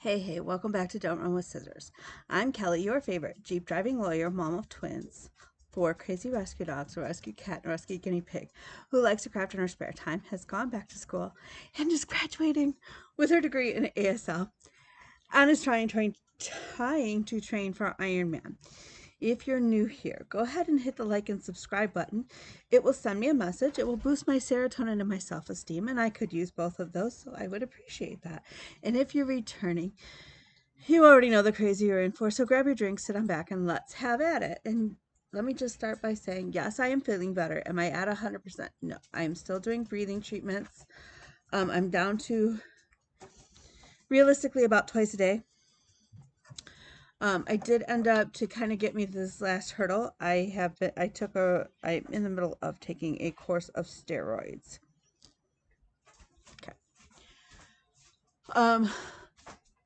Hey, welcome back to Don't Run with Scissors. I'm Kelly, your favorite Jeep driving lawyer, mom of twins, 4 crazy rescue dogs, a rescue cat, and a rescue guinea pig, who likes to craft in her spare time, has gone back to school, and is graduating with her degree in ASL, and is trying to train for Ironman. If you're new here, go ahead and hit the like and subscribe button. It will send me a message. It will boost my serotonin and my self-esteem, and I could use both of those, so I would appreciate that. And if you're returning, you already know the crazy you're in for, so grab your drink, sit on back, and let's have at it. And let me just start by saying, yes, I am feeling better. Am I at 100%? No, I am still doing breathing treatments. I'm down to realistically about twice a day. I did end up to kind of get me this last hurdle. I'm in the middle of taking a course of steroids. Okay.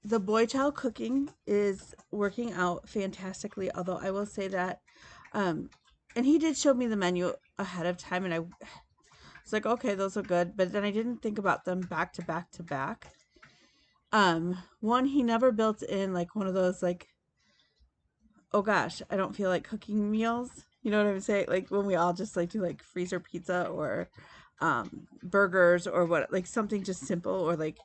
The boy child cooking is working out fantastically, although I will say that, and he did show me the menu ahead of time, and I was like, okay, those are good, but then I didn't think about them back to back to back. One, he never built in like one of those like, oh gosh, I don't feel like cooking meals. You know what I'm saying? Like when we all just like do like freezer pizza or burgers or what, like something just simple, or like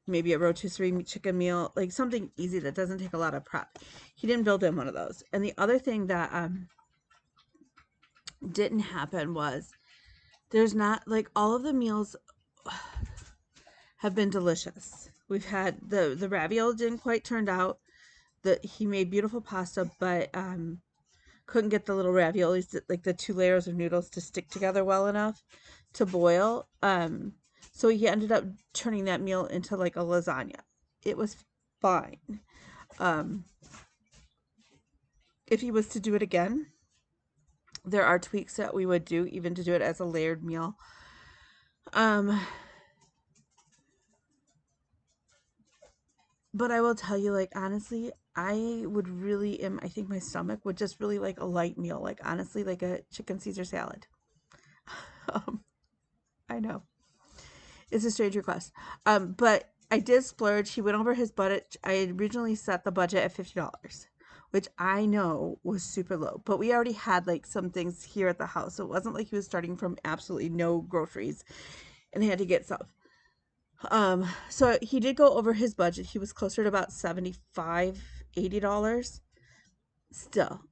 maybe a rotisserie chicken meal, like something easy that doesn't take a lot of prep. He didn't build in one of those. And the other thing that didn't happen was there's not like all of the meals have been delicious. We've had the ravioli didn't quite turned out. He made beautiful pasta, but couldn't get the little raviolis, like the 2 layers of noodles, to stick together well enough to boil. So he ended up turning that meal into like a lasagna. It was fine. Um, if he was to do it again, there are tweaks that we would do, even to do it as a layered meal. But I will tell you, like, honestly, I think my stomach would just really like a light meal, like, honestly, like a chicken Caesar salad. um, I know it's a strange request. But I did splurge. He went over his budget. I originally set the budget at $50, which I know was super low. But we already had like some things here at the house, so it wasn't like he was starting from absolutely no groceries and he had to get stuff. So he did go over his budget. He was closer to about $75, $80. Still,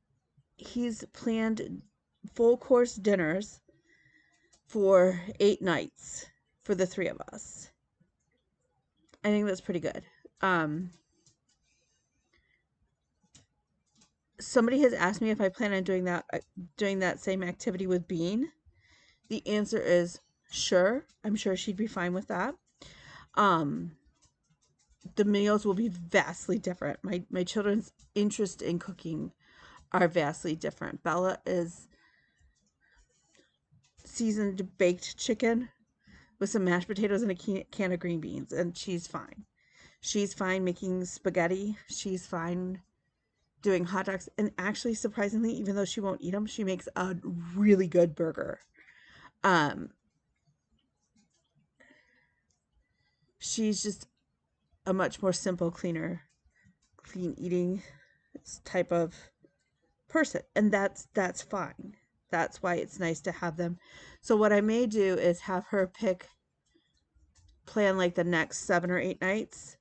he's planned full course dinners for 8 nights for the 3 of us. I think that's pretty good. Somebody has asked me if I plan on doing that same activity with Bean. The answer is sure. I'm sure she'd be fine with that. The meals will be vastly different. My children's interest in cooking are vastly different. Bella is seasoned baked chicken with some mashed potatoes and a can of green beans, and she's fine. She's fine making spaghetti. She's fine doing hot dogs. And actually, surprisingly, even though she won't eat them, she makes a really good burger. She's just a much more simple, clean eating type of person, and that's fine. That's why it's nice to have them. So what I may do is have her plan like the next 7 or 8 nights,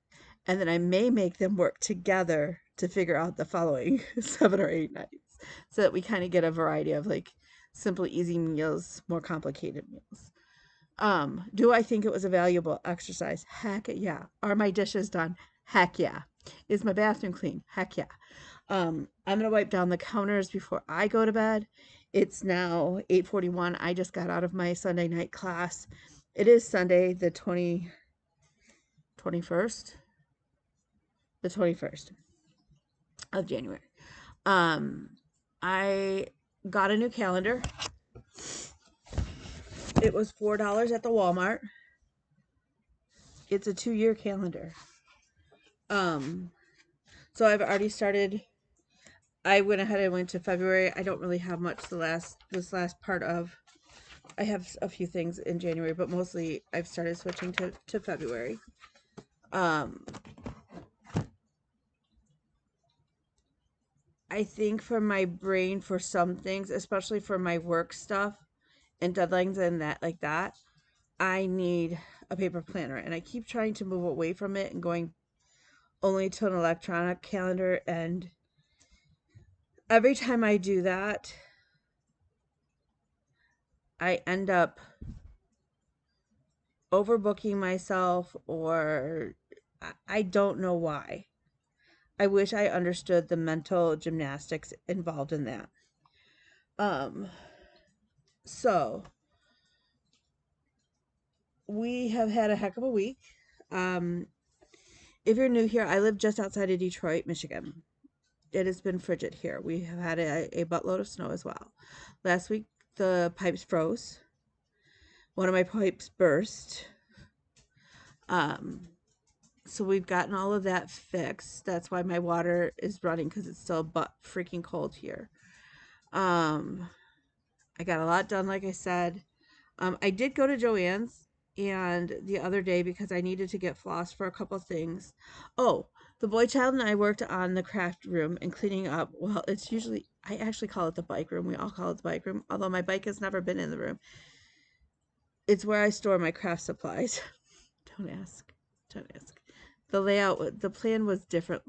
and then I may make them work together to figure out the following 7 or 8 nights, so that we kind of get a variety of like simple, easy meals, more complicated meals. Do I think it was a valuable exercise? Heck yeah. Are my dishes done? Heck yeah. Is my bathroom clean? Heck yeah. I'm gonna wipe down the counters before I go to bed. It's now 8:41. I just got out of my Sunday night class. It is Sunday, the 21st, the 21st of January. I got a new calendar. It was $4 at the Walmart. It's a 2-year calendar. So I've already started. I went ahead and went to February. I don't really have much this last part of. I have a few things in January, but mostly I've started switching to February. I think for my brain, for some things, especially for my work stuff and deadlines and that, like that, I need a paper planner. And I keep trying to move away from it and going only to an electronic calendar. And every time I do that, I end up overbooking myself, or I don't know why. I wish I understood the mental gymnastics involved in that. Um, so we have had a heck of a week. Um, if you're new here, I live just outside of Detroit, Michigan. It has been frigid here. We have had a buttload of snow as well. Last week, the pipes froze. One of my pipes burst. Um, so we've gotten all of that fixed. That's why my water is running, because it's still butt freaking cold here. I got a lot done, like I said. I did go to Joann's and the other day because I needed to get floss for a couple things. Oh, the boy child and I worked on the craft room and cleaning up. Well, it's usually, I actually call it the bike room. We all call it the bike room, although my bike has never been in the room. It's where I store my craft supplies. Don't ask. Don't ask. The layout, the plan was different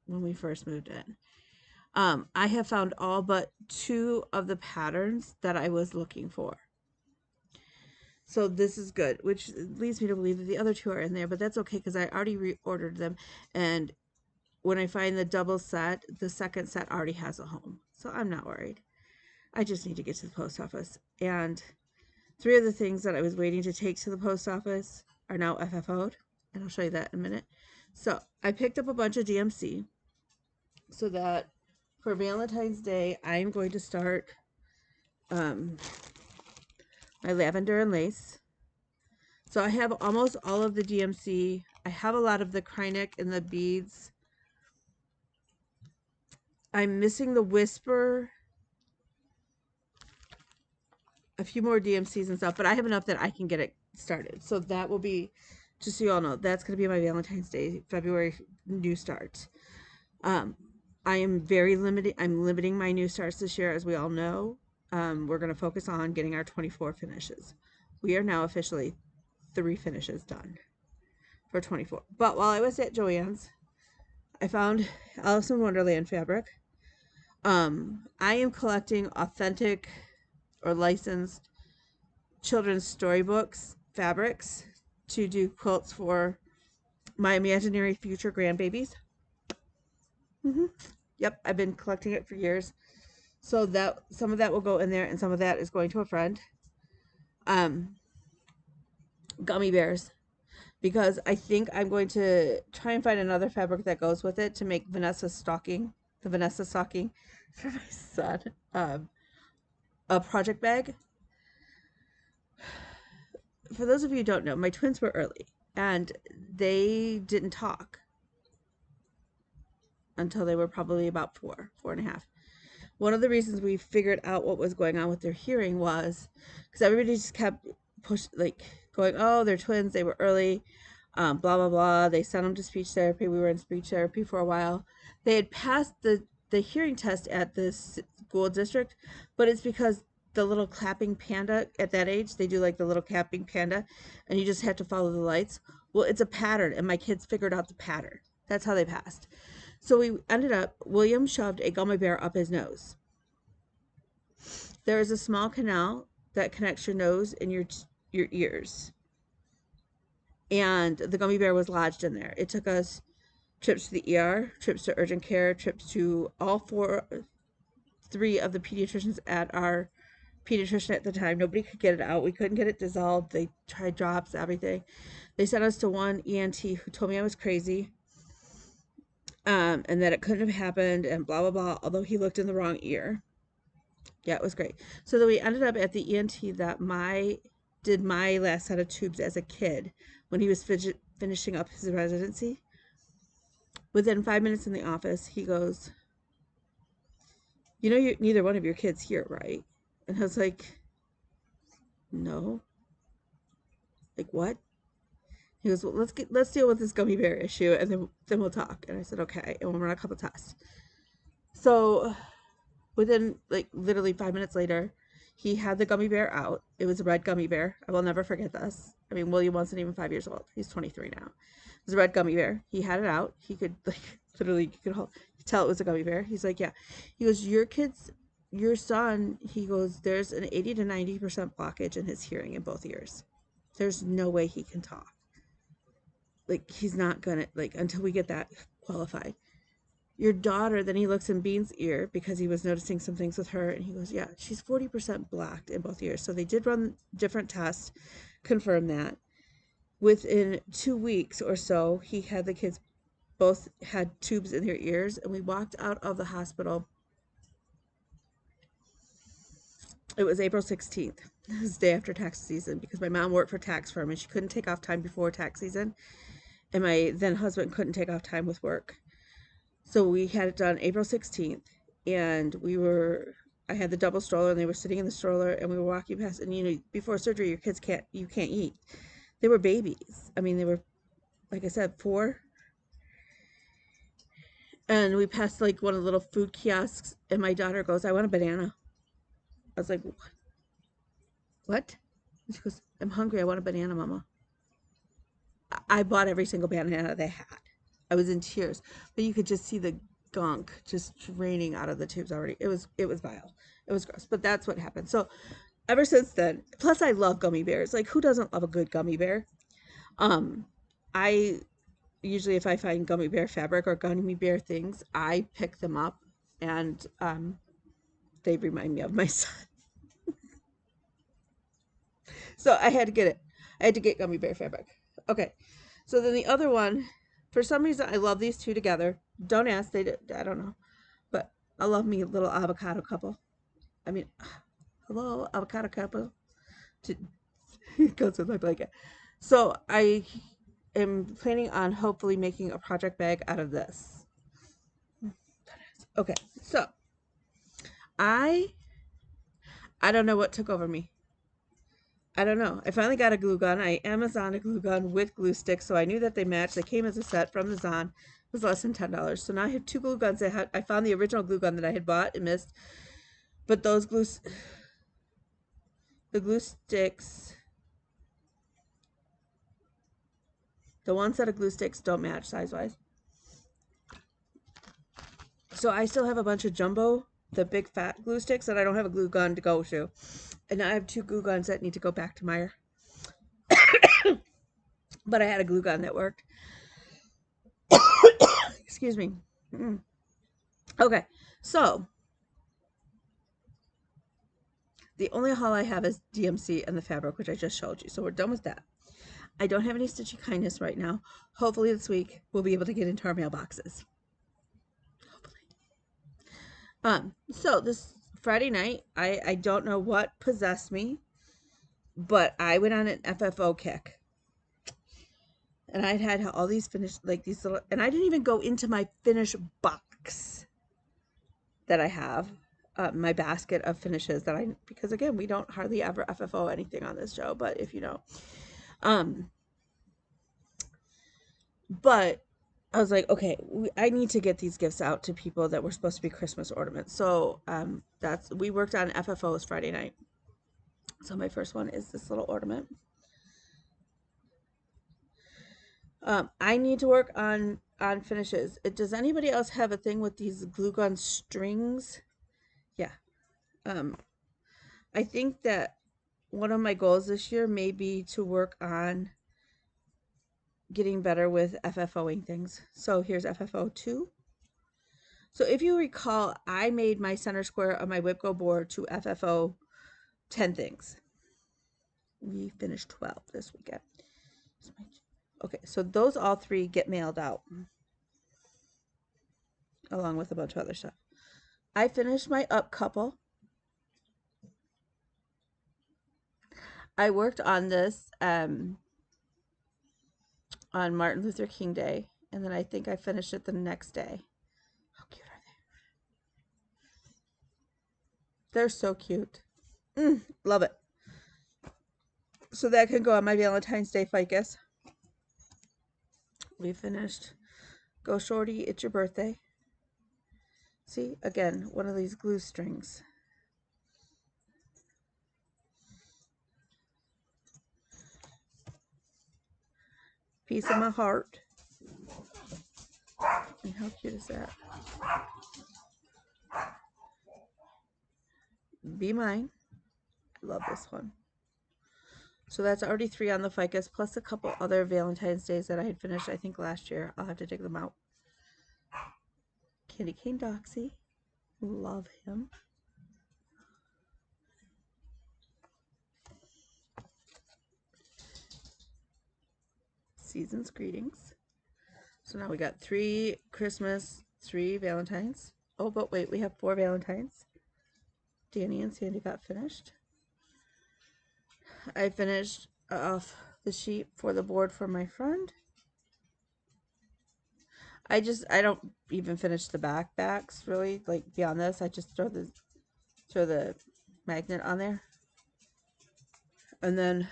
when we first moved in. I have found all but 2 of the patterns that I was looking for. So this is good, which leads me to believe that the other 2 are in there, but that's okay because I already reordered them. And when I find the double set, the second set already has a home. So I'm not worried. I just need to get to the post office. And 3 of the things that I was waiting to take to the post office are now FFO'd. And I'll show you that in a minute. So I picked up a bunch of DMC so that for Valentine's Day, I'm going to start my lavender and lace. So I have almost all of the DMC. I have a lot of the Krynic and the beads. I'm missing the Whisper, a few more DMCs and stuff, but I have enough that I can get it started. So that will be, just so you all know, that's going to be my Valentine's Day, February new start. I am very limited. I'm limiting my new starts this year, as we all know. We're going to focus on getting our 24 finishes. We are now officially 3 finishes done for 24. But while I was at Joann's, I found Alice in Wonderland fabric. I am collecting authentic or licensed children's storybooks fabrics to do quilts for my imaginary future grandbabies. Yep, I've been collecting it for years. So that some of that will go in there and some of that is going to a friend. Gummy bears, because I think I'm going to try and find another fabric that goes with it to make the Vanessa stocking for my son. A project bag. For those of you who don't know, my twins were early and they didn't talk until they were probably about 4.5. One of the reasons we figured out what was going on with their hearing was because everybody just kept going, oh, they're twins, they were early, blah blah blah. They sent them to speech therapy. We were in speech therapy for a while. They had passed the hearing test at this school district, but it's because the little clapping panda at that age, they do like the little clapping panda, and you just have to follow the lights. Well, it's a pattern, and my kids figured out the pattern. That's how they passed. So we ended up, William shoved a gummy bear up his nose. There is a small canal that connects your nose and your ears. And the gummy bear was lodged in there. It took us trips to the ER, trips to urgent care, trips to all 3 of the pediatricians at our pediatrician at the time. Nobody could get it out. We couldn't get it dissolved. They tried drops, everything. They sent us to one ENT who told me I was crazy. And that it couldn't have happened and blah, blah, blah, although he looked in the wrong ear. Yeah, it was great. So then we ended up at the ENT that did my last set of tubes as a kid when he was finishing up his residency. Within 5 minutes in the office, he goes, you know, neither one of your kids here, right? And I was like, no. Like, what? He goes, well, let's deal with this gummy bear issue, and then we'll talk. And I said, okay. And we'll run a couple tests. So within like literally 5 minutes later, he had the gummy bear out. It was a red gummy bear. I will never forget this. I mean, William wasn't even 5 years old. He's 23 now. It was a red gummy bear. He had it out. He could like literally you could tell it was a gummy bear. He's like, yeah. He goes, your son. He goes, there's an 80 to 90% blockage in his hearing in both ears. There's no way he can talk. Like he's not gonna like until we get that qualified. Your daughter, then he looks in Bean's ear because he was noticing some things with her, and he goes, yeah, she's 40% blocked in both ears. So they did run different tests, confirm that. Within 2 weeks or so, he had the kids both had tubes in their ears, and we walked out of the hospital. It was April 16th. This was the day after tax season because my mom worked for a tax firm and she couldn't take off time before tax season. And my then husband couldn't take off time with work. So we had it done April 16th, and I had the double stroller, and they were sitting in the stroller, and we were walking past, and you know, before surgery, your kids can't eat. They were babies. I mean, they were, like I said, 4. And we passed like one of the little food kiosks, and my daughter goes, I want a banana. I was like, what? And she goes, I'm hungry. I want a banana, Mama. I bought every single banana they had. I was in tears, but you could just see the gunk just draining out of the tubes already. It was vile. It was gross, but that's what happened. So ever since then, plus I love gummy bears. Like who doesn't love a good gummy bear? I usually if I find gummy bear fabric or gummy bear things, I pick them up, and they remind me of my son. So I had to get it. I had to get gummy bear fabric. Okay. So then the other one, for some reason, I love these two together. Don't ask. I don't know. But I love me a little avocado couple. I mean, hello, avocado couple. It goes with my blanket. So I am planning on hopefully making a project bag out of this. Okay. So I don't know what took over me. I don't know. I finally got a glue gun. I Amazoned a glue gun with glue sticks, so I knew that they matched. They came as a set from the Zon. It was less than $10. So now I have 2 glue guns. I found the original glue gun that I had bought and missed, but the glue sticks, the one set of glue sticks don't match size-wise. So I still have a bunch of jumbo, the big fat glue sticks that I don't have a glue gun to go to. And now I have 2 glue guns that need to go back to Meyer. But I had a glue gun that worked. Excuse me. Okay, so the only haul I have is DMC and the fabric, which I just showed you. So we're done with that. I don't have any Stitchy Kindness right now. Hopefully this week we'll be able to get into our mailboxes. Hopefully. So this Friday night, I don't know what possessed me, but I went on an FFO kick. And I'd had all these finished, like these little, and I didn't even go into my finished box that I have, my basket of finishes that because again, we don't hardly ever FFO anything on this show, but if you know, but I was like, okay, I need to get these gifts out to people that were supposed to be Christmas ornaments. So, we worked on FFOs Friday night. So my first one is this little ornament. I need to work on finishes. Does anybody else have a thing with these glue gun strings? Yeah. I think that one of my goals this year may be to work on getting better with FFOing things. So here's FFO 2. So if you recall, I made my center square of my WIPGO board to FFO 10 things. We finished 12 this weekend. Okay, so those all 3 get mailed out along with a bunch of other stuff. I finished my up couple. I worked on this on Martin Luther King Day, and then I think I finished it the next day. How cute are they? They're so cute. Love it. So that can go on my Valentine's Day ficus. We finished Go Shorty, It's Your Birthday. See, again, one of these glue strings. Piece of my heart. And how cute is that? Be mine. I love this one. So that's already 3 on the ficus, plus a couple other Valentine's Days that I had finished, I think, last year. I'll have to dig them out. Candy Cane Doxy. Love him. Season's Greetings. So now we got 3 Christmas, 3 Valentines. Oh, but wait, we have 4 Valentines. Danny and Sandy got finished. I finished off the sheet for the board for my friend. I don't even finish the backs really, like beyond this. I just throw the magnet on there. And then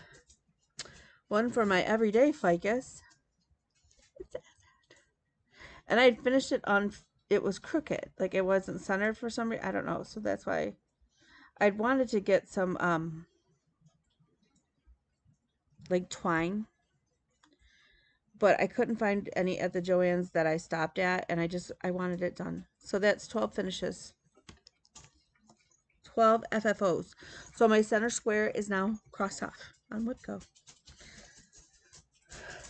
one for my everyday ficus. And I finished it on, it was crooked. Like it wasn't centered for some reason. I don't know. So that's why I'd wanted to get some like twine. But I couldn't find any at the Joann's that I stopped at, and I wanted it done. So that's 12 finishes. 12 FFOs. So my center square is now crossed off on Woodco.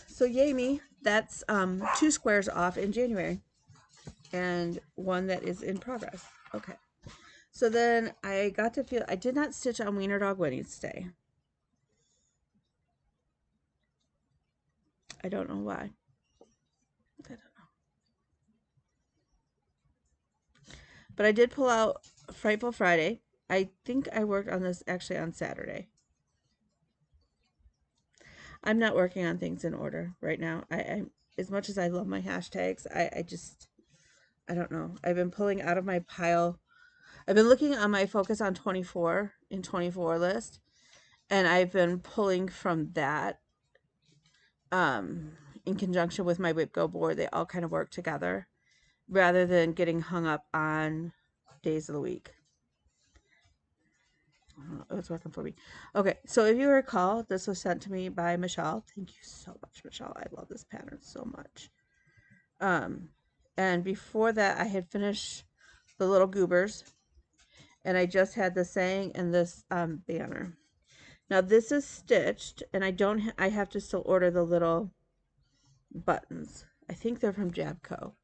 So yay me. That's 2 squares off in January. And 1 that is in progress. Okay. So then I got to feel, I did not stitch on Wiener Dog Wednesday. I don't know why. I don't know. But I did pull out Frightful Friday. I think I worked on this actually on Saturday. I'm not working on things in order right now. I as much as I love my hashtags, I don't know. I've been pulling out of my pile. I've been looking on my Focus on 24 in 24 list, and I've been pulling from that in conjunction with my Whip Go board. They all kind of work together rather than getting hung up on days of the week. It was working for me. Okay, so if you recall, this was sent to me by Michelle. Thank you so much, Michelle. I love this pattern so much. And before that, I had finished the little goobers, and I just had the saying and this banner. Now this is stitched, and I have to still order the little buttons. I think they're from Jabco.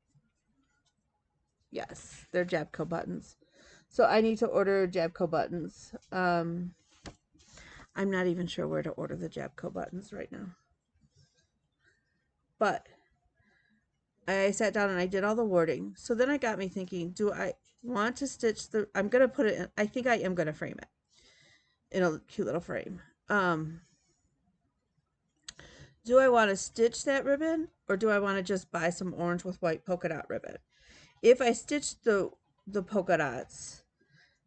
Yes, they're Jabco buttons. So I need to order Jabco buttons. I'm not even sure where to order the Jabco buttons right now. But I sat down and I did all the wording. So then it got me thinking, do I want to stitch the, I'm going to put it in, I think I am going to frame it in a cute little frame. Do I want to stitch that ribbon, or do I want to just buy some orange with white polka dot ribbon? If I stitch the polka dots,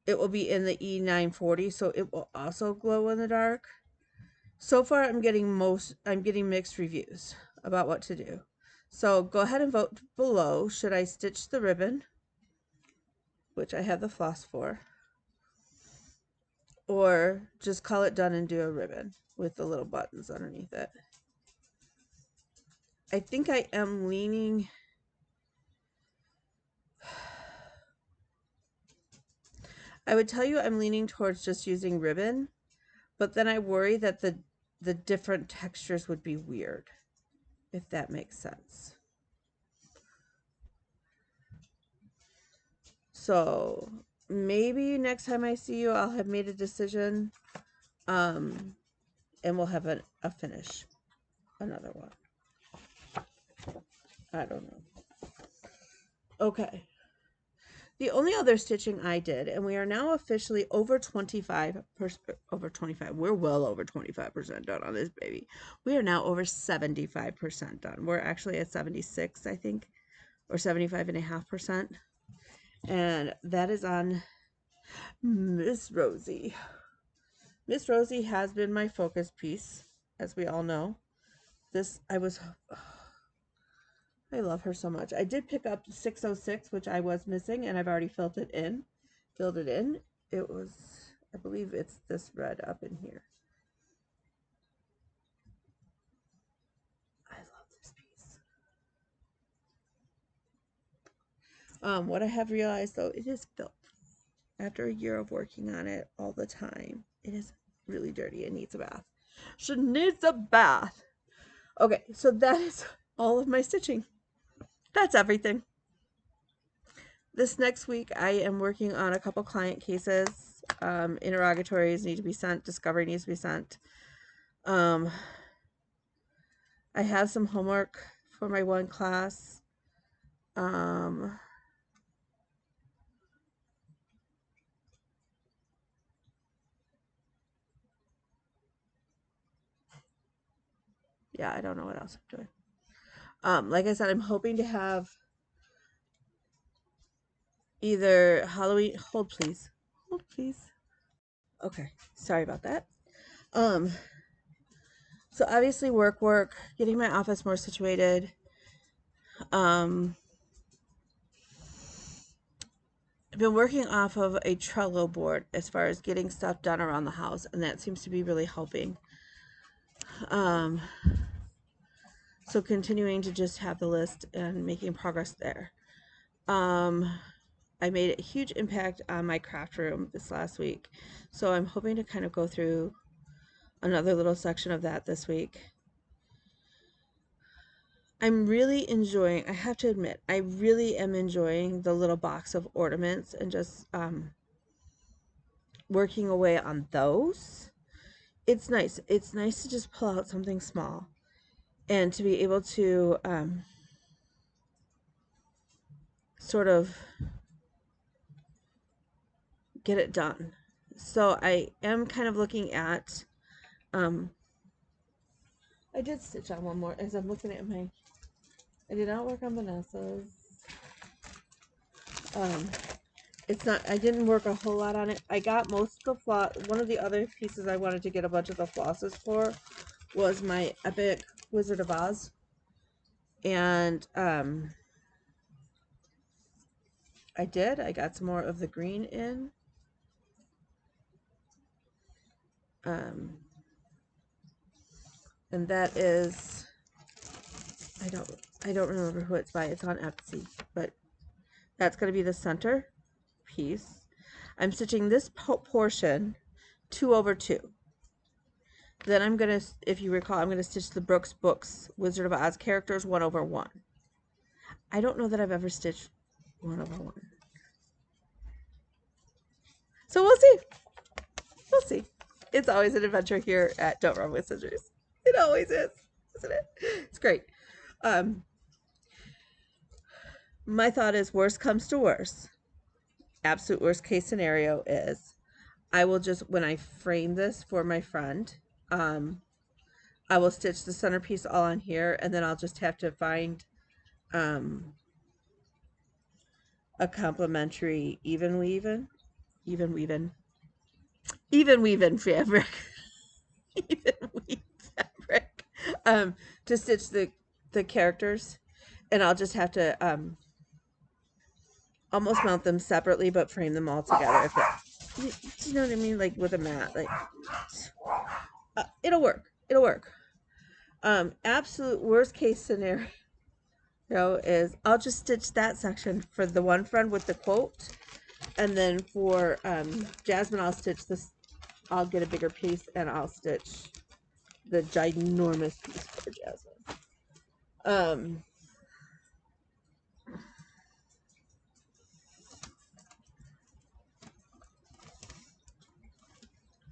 it will be in the E940, so it will also glow in the dark. So far, I'm getting mixed reviews about what to do. So go ahead and vote below. Should I stitch the ribbon, which I have the floss for, or just call it done and do a ribbon with the little buttons underneath it? I think I am leaning. I would tell you I'm leaning towards just using ribbon, but then I worry that the different textures would be weird, if that makes sense. So maybe next time I see you, I'll have made a decision, and we'll have a finish, another one. I don't know. Okay. The only other stitching I did, and we are now officially over 25%, we're well over 25% done on this baby. We are now over 75% done. We're actually at 76, I think, or 75.5%. And that is on Miss Rosie. Miss Rosie has been my focus piece, as we all know. This, I love her so much. I did pick up 606, which I was missing, and I've already filled it in. It was, I believe it's this red up in here. I love this piece. What I have realized though, it is filth. After a year of working on it all the time, it is really dirty. It needs a bath. She needs a bath. Okay, so that is all of my stitching. That's everything. This next week, I am working on a couple client cases. Interrogatories need to be sent. Discovery needs to be sent. I have some homework for my one class. Yeah, I don't know what else I'm doing. Like I said, I'm hoping to have either Halloween. Hold, please. Hold, please. Okay, sorry about that. So obviously work, getting my office more situated. I've been working off of a Trello board as far as getting stuff done around the house, and that seems to be really helping. So continuing to just have the list and making progress there. I made a huge impact on my craft room this last week, so I'm hoping to kind of go through another little section of that this week. I'm really enjoying, I have to admit, I really am enjoying the little box of ornaments and just working away on those. It's nice. It's nice to just pull out something small and to be able to sort of get it done. So I am kind of looking at, I did stitch on one more as I'm looking at my, I did not work on Vanessa's. It's not, I didn't work a whole lot on it. I got most of the floss. One of the other pieces I wanted to get a bunch of the flosses for was my Epic Wizard of Oz. And I did. I got some more of the green in. And that is, I don't remember who it's by. It's on Etsy, but that's going to be the center piece. I'm stitching this portion 2 over 2. Then I'm going to, if you recall, I'm going to stitch the Brooks Books Wizard of Oz characters 1 over 1. I don't know that I've ever stitched 1 over 1. So we'll see. We'll see. It's always an adventure here at Don't Run with Scissors. It always is, isn't it? It's great. My thought is, worst comes to worst. Absolute worst case scenario is I will just, when I frame this for my friend, I will stitch the centerpiece all on here, and then I'll just have to find a complementary even weaving fabric. Even weave fabric to stitch the characters, and I'll just have to almost mount them separately but frame them all together. If you know what I mean, like with a mat, like it'll work. Absolute worst case scenario is I'll just stitch that section for the one friend with the quote, and then for Jasmine I'll stitch this. I'll get a bigger piece and I'll stitch the ginormous piece for Jasmine.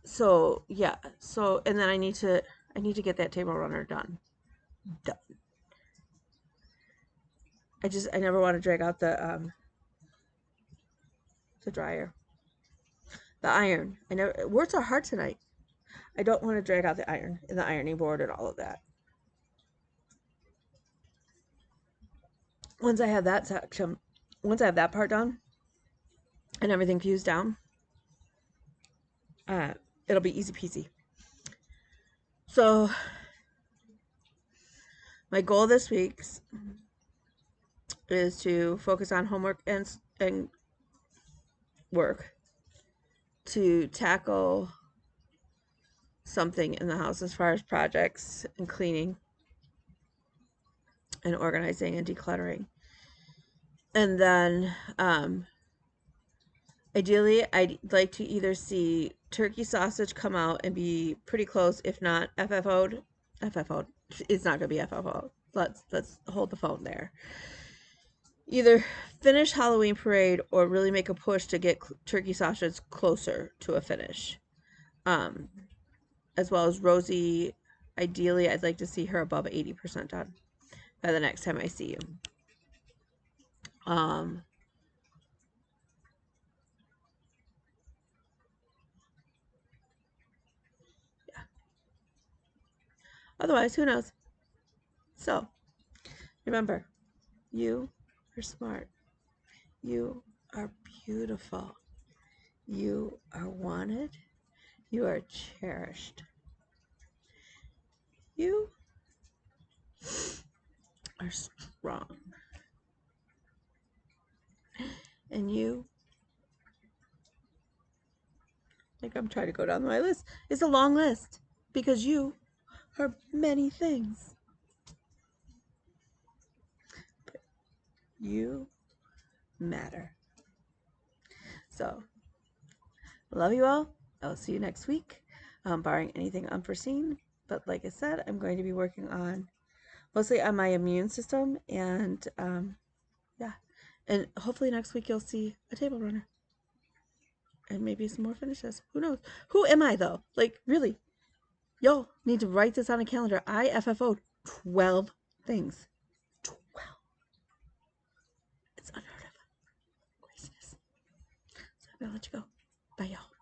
So yeah, so and then I need to get that table runner done. I never want to drag out the dryer. The iron. I never, words are hard tonight. I don't want to drag out the iron and the ironing board and all of that. Once I have that section, once I have that part done and everything fused down, it'll be easy peasy. So my goal this week's is to focus on homework and work, to tackle something in the house as far as projects and cleaning and organizing and decluttering. And then ideally, I'd like to either see turkey sausage come out and be pretty close, if not FFO'd. FFO'd. It's not going to be FFO'd. Let's hold the phone there. Either finish Halloween parade or really make a push to get turkey sausage closer to a finish. As well as Rosie, ideally, I'd like to see her above 80% done by the next time I see you. Yeah. Otherwise, who knows? So, remember, you are smart. You are beautiful. You are wanted. You are cherished. You are strong. And you, like I'm trying to go down my list, it's a long list because you are many things. But you matter. So, love you all. I'll see you next week, barring anything unforeseen. But like I said, I'm going to be working on mostly on my immune system, and yeah. And hopefully next week you'll see a table runner. And maybe some more finishes. Who knows? Who am I, though? Like, really? Y'all need to write this on a calendar. I FFO'd 12 things. 12. It's unheard of. Craziness. So I'm going to let you go. Bye, y'all.